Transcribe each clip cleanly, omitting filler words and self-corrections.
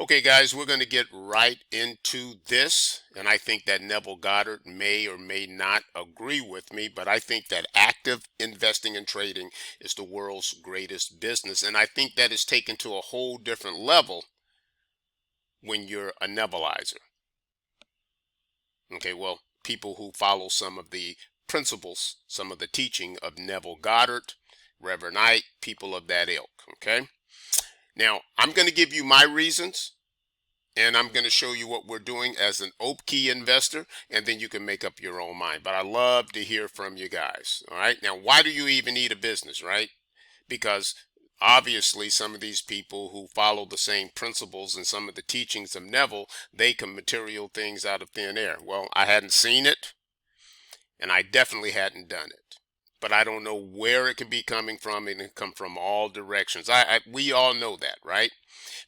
Okay, guys, we're going to get right into this. And I think that Neville Goddard may or may not agree with me, but I think that active investing and trading is the world's greatest business. And I think that is taken to a whole different level when you're a Nevellizer. Okay, well, people who follow some of the principles, some of the teaching of Neville Goddard, Rev Ike, people of that ilk. Okay. Now, I'm going to give you my reasons, and I'm going to show you what we're doing as an Opkee investor, and then you can make up your own mind. But I love to hear from you guys. All right. Now, why do you even need a business, right? Because obviously some of these people who follow the same principles and some of the teachings of Neville, they can material things out of thin air. Well, I hadn't seen it, and I definitely hadn't done it. But I don't know where it could be coming from. It can come from all directions. We all know that, right?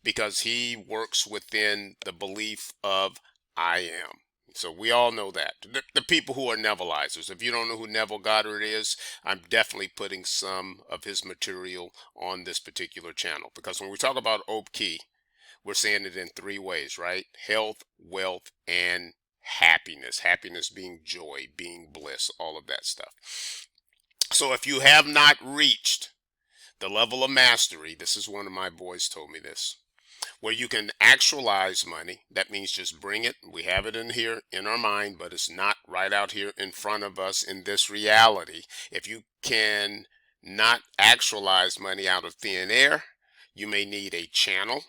Because he works within the belief of I am. So we all know that. The people who are Nevilleizers. If you don't know who Neville Goddard is, I'm definitely putting some of his material on this particular channel. Because when we talk about Opkee, we're saying it in three ways, right? Health, wealth, and happiness. Happiness being joy, being bliss, all of that stuff. So if you have not reached the level of mastery, this is one of my boys told me this, where you can actualize money. That means just bring it. We have it in here in our mind, but it's not right out here in front of us in this reality. If you can not actualize money out of thin air, you may need a channel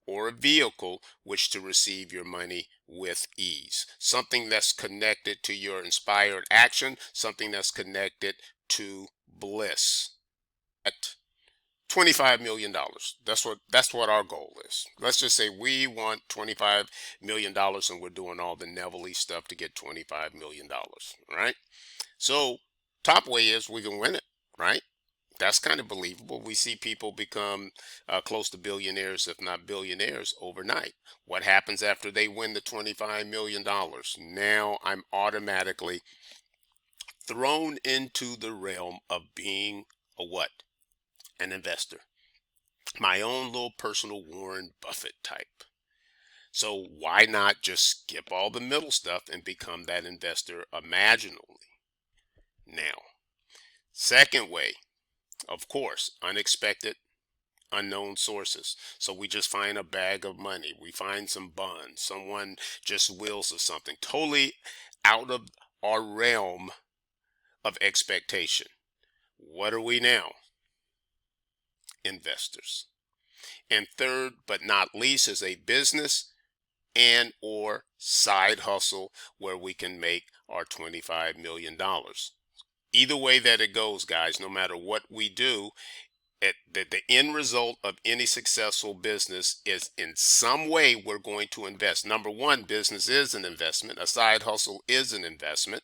or a vehicle which to receive your money with ease. Something that's connected to your inspired action, something that's connected to bliss. At $25 million. That's what our goal is. Let's just say we want $25 million and we're doing all the Neville stuff to get $25 million. Right? So top way is we can win it, right? That's kind of believable. We see people become close to billionaires, if not billionaires, overnight. What happens after they win the $25 million? Now I'm automatically thrown into the realm of being a what? An investor. My own little personal Warren Buffett type. So why not just skip all the middle stuff and become that investor imaginally? Now, second way, of course, unexpected, unknown sources. So we just find a bag of money. We find some bonds. Someone just wills us something totally out of our realm of expectation. What are we now? Investors. And third but not least is a business and or side hustle where we can make our $25 million. Either way that it goes, guys, no matter what we do, the end result of any successful business is in some way we're going to invest. Number one, business is an investment. A side hustle is an investment.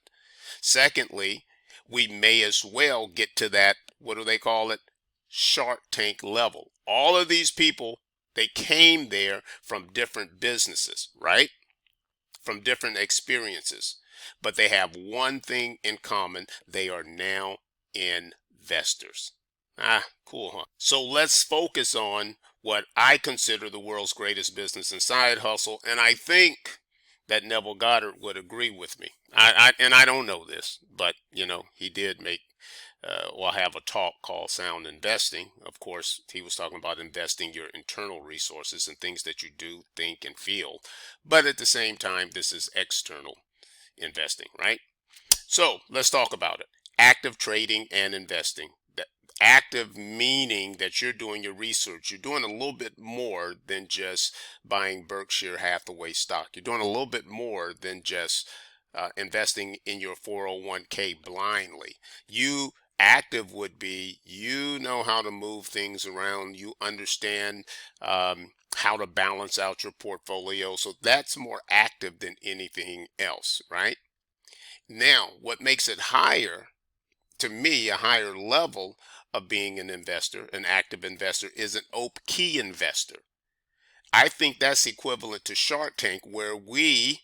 Secondly, we may as well get to that, what do they call it? Shark Tank level. All of these people, they came there from different businesses, right? From different experiences. But they have one thing in common. They are now investors. Cool, huh? So let's focus on what I consider the world's greatest business and side hustle. And I think that Neville Goddard would agree with me. And I don't know this, but, he did make or have a talk called Sound Investing. Of course, he was talking about investing your internal resources and things that you do, think, and feel. But at the same time, this is external investing, right? So let's talk about it. Active trading and investing. Active meaning that you're doing your research. You're doing a little bit more than just buying Berkshire Hathaway stock. You're doing a little bit more than just investing in your 401k blindly. Active would be, you know how to move things around. You understand how to balance out your portfolio. So that's more active than anything else, right? Now, what makes it higher, to me, a higher level of being an investor, an active investor, is an Opkee investor. I think that's equivalent to Shark Tank, where we,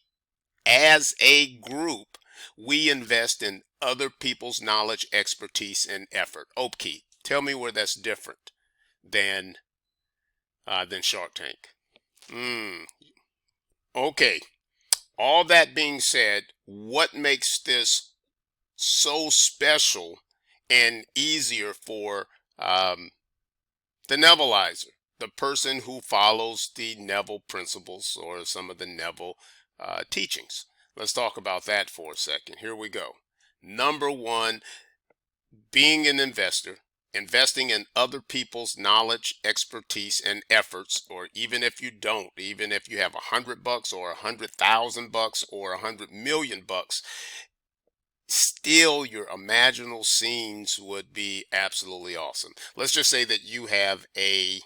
as a group, we invest in other people's knowledge, expertise, and effort. Opkee, tell me where that's different than Shark Tank. Okay. All that being said, what makes this so special and easier for the Nevellizer, the person who follows the Neville principles or some of the Neville teachings? Let's talk about that for a second. Here we go. Number one, being an investor, investing in other people's knowledge, expertise, and efforts, or even if you don't, even if you have $100 or $100,000 or $100 million, still your imaginal scenes would be absolutely awesome. Let's just say that you have a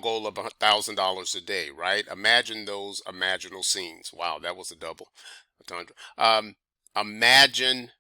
goal of $1,000 a day, right? Imagine those imaginal scenes. Wow, that was a double entendre. Imagine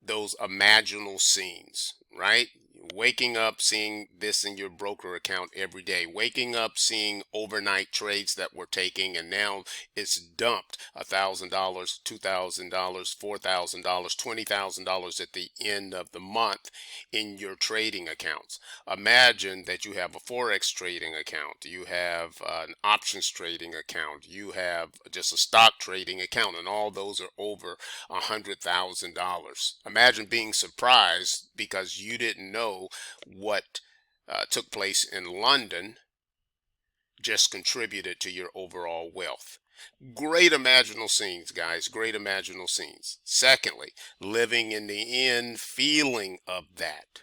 those imaginal scenes, right? Waking up, seeing this in your broker account every day. Waking up, seeing overnight trades that we're taking, and now it's dumped $1,000, $2,000, $4,000, $20,000 at the end of the month in your trading accounts. Imagine that you have a Forex trading account, you have an options trading account, you have just a stock trading account, and all those are over $100,000. Imagine being surprised because you didn't know what took place in London just contributed to your overall wealth. Great imaginal scenes, guys. Great imaginal scenes. Secondly, living in the end feeling of that.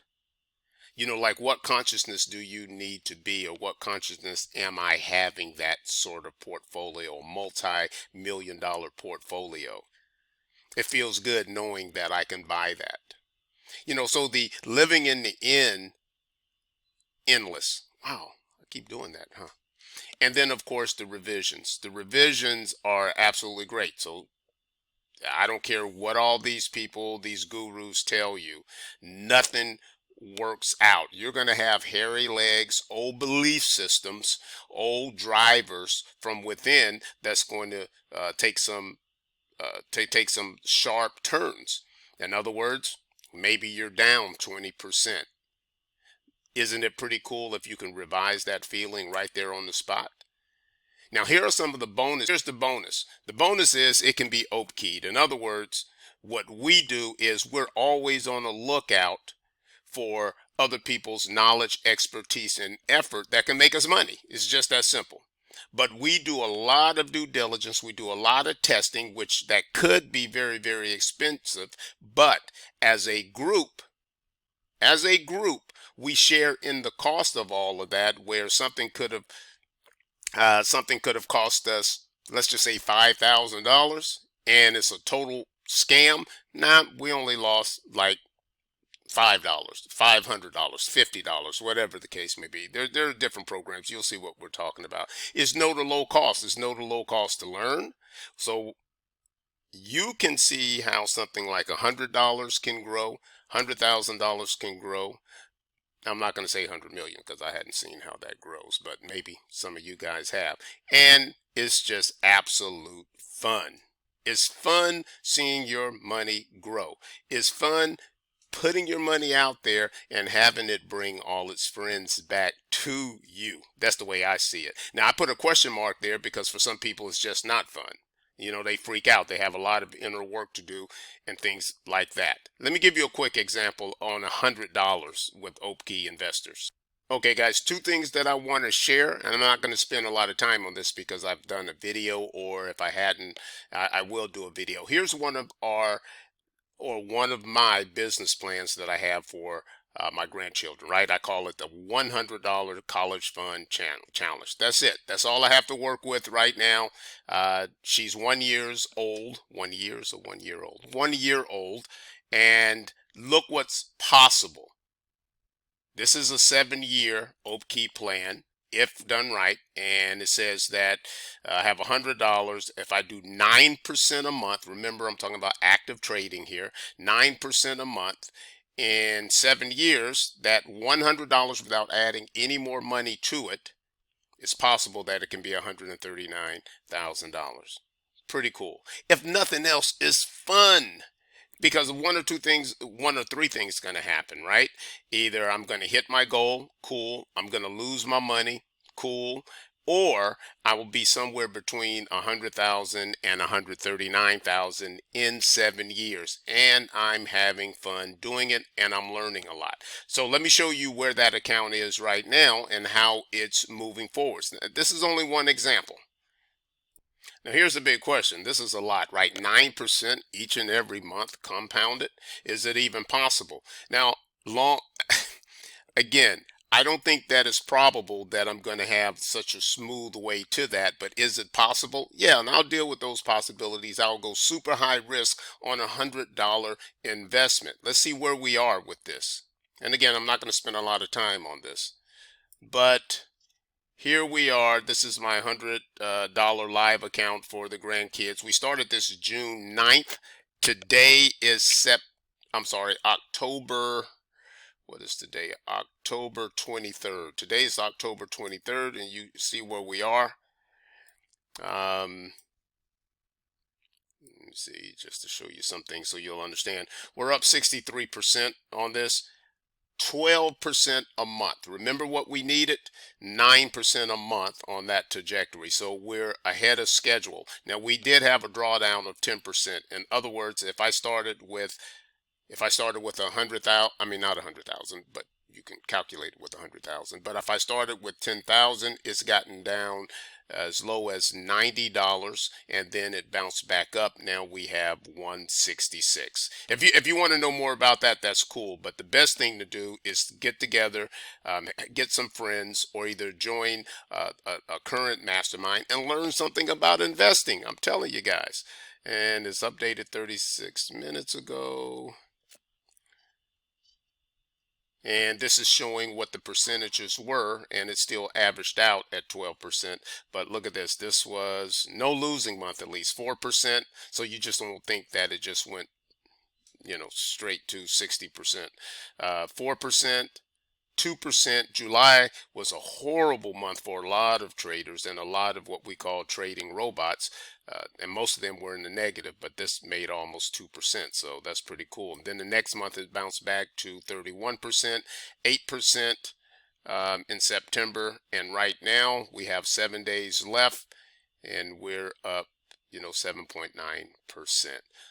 You know, like what consciousness do you need to be, or what consciousness am I having that sort of portfolio, multi-million-dollar portfolio? It feels good knowing that I can buy that. You know, so the living in the end, endless. Wow, I keep doing that, huh? And then, of course, the revisions. The revisions are absolutely great. So I don't care what all these people, these gurus tell you, nothing works out. You're going to have hairy legs, old belief systems, old drivers from within that's going to take some sharp turns. In other words, maybe you're down 20%. Isn't it pretty cool if you can revise that feeling right there on the spot? Now, here are some of the bonus. Here's the bonus. The bonus is it can be Opkeyed. In other words, what we do is we're always on the lookout for other people's knowledge, expertise, and effort that can make us money. It's just that simple. But we do a lot of due diligence. We do a lot of testing, which that could be very, very expensive. But as a group, we share in the cost of all of that, where something could have cost us, let's just say $5,000, and it's a total scam. Nah, we only lost like $5, $500, $50, whatever the case may be. There are different programs. You'll see what we're talking about. It's no to low cost. It's no to low cost to learn. So you can see how something like $100 can grow, $100,000 can grow. I'm not going to say 100 million because I hadn't seen how that grows, but maybe some of you guys have. And it's just absolute fun. It's fun seeing your money grow. It's fun putting your money out there and having it bring all its friends back to you. That's the way I see it. Now, I put a question mark there because for some people it's just not fun. You know, they freak out. They have a lot of inner work to do and things like that. Let me give you a quick example on $100 with Opkee investors. Okay, guys, two things that I want to share, and I'm not going to spend a lot of time on this because I've done a video, or if I hadn't, I will do a video. Here's one of my business plans that I have for my grandchildren, right? I call it the $100 college fund challenge. That's it. That's all I have to work with right now. She's 1 year old. 1 year or 1 year old? 1 year old. And look what's possible. This is a 7-year Opkee plan, if done right, and it says that I have $100. If I do 9% a month, remember I'm talking about active trading here, 9% a month in 7 years, that $100 without adding any more money to it, it's possible that it can be $139,000. Pretty cool. If nothing else, it's fun. Because one or three things going to happen, right? Either I'm going to hit my goal, cool. I'm going to lose my money, cool. or I will be somewhere between 100,000 and 139,000 in 7 years. And I'm having fun doing it, and I'm learning a lot. So let me show you where that account is right now and how it's moving forward. Now, this is only one example. Now here's the big question. This is a lot, right? 9% each and every month compounded. Is it even possible? Now, long again, I don't think that it's probable that I'm going to have such a smooth way to that, but is it possible? Yeah, and I'll deal with those possibilities. I'll go super high risk on $100 investment. Let's see where we are with this. And again, I'm not going to spend a lot of time on this, but here we are. This is my $100 live account for the grandkids. We started this June 9th. Today is October. What is today? October 23rd. Today is October 23rd, and you see where we are. Let me see, just to show you something so you'll understand. We're up 63% on this. 12% a month. Remember what we needed? 9% a month on that trajectory. So we're ahead of schedule. Now we did have a drawdown of 10%. In other words, if I started with 100,000, I mean not 100,000, but you can calculate it with 100,000. But if I started with 10,000, it's gotten down as low as $90, and then it bounced back up. Now we have 166. If you want to know more about that, that's cool. But the best thing to do is get together, get some friends, or either join a current mastermind and learn something about investing. I'm telling you guys. And it's updated 36 minutes ago. And this is showing what the percentages were, and it still averaged out at 12%. But look at this. This was no losing month, at least 4%. So you just don't think that it just went, straight to 60%. 4%. 2%. July was a horrible month for a lot of traders and a lot of what we call trading robots. And most of them were in the negative, but this made almost 2%. So that's pretty cool. And then the next month it bounced back to 31%, 8% in September. And right now we have 7 days left and we're up 7.9%.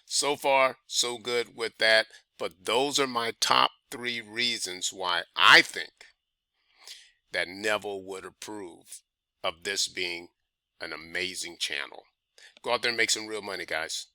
So far, so good with that. But those are my top 3 reasons why I think that Neville would approve of this being an amazing channel. Go out there and make some real money, guys.